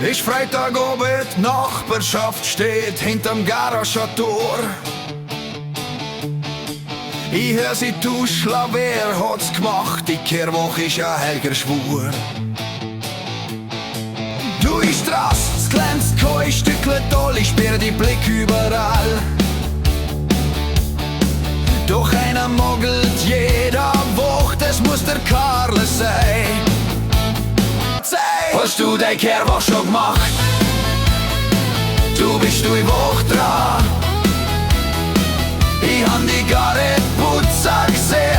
Ist Freitagabend, Nachbarschaft steht hinterm Garagentor. Ich hör sie tuschla, wer hat's gemacht? Die Kehrwoche ist ein heiliger Schwur. Du, ich Straße, es glänzt kein Stückle toll, ich sperr die Blick überall. Doch einer mogelt jeder Woche, das muss der Karl sein. Hast du dein Kehrwoche schon gemacht? Du bist du Woche dran. Ich han die gar nicht putzen gesehen.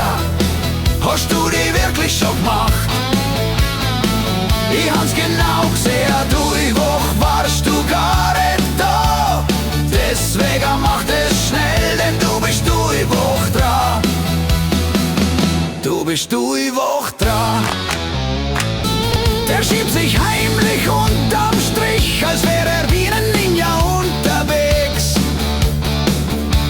Hast du die wirklich schon gemacht? Ich hab's genau gesehen, du die Woche warst du gar nicht da. Deswegen mach das schnell, denn du bist du die Woche dran. Du bist du die Woche dran. Der schiebt sich heimlich unterm Strich, als wäre er wie ein Ninja unterwegs.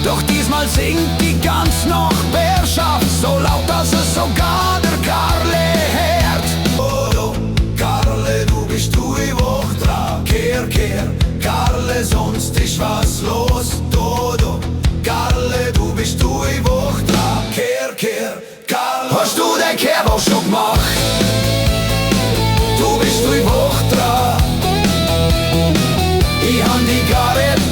Doch diesmal singt die ganz Nachbarschaft so laut, dass es sogar der Karle hört. Oh du, Karle, du bist du die Woche dran. Kehr, kehr, Karle, sonst ist was los. Du, Karle, du bist du die Woche dran. Kehr, kehr, Karle. Hast du den Kehrwoche schon gemacht? Du bist du Woche dran. Ich han die gar nicht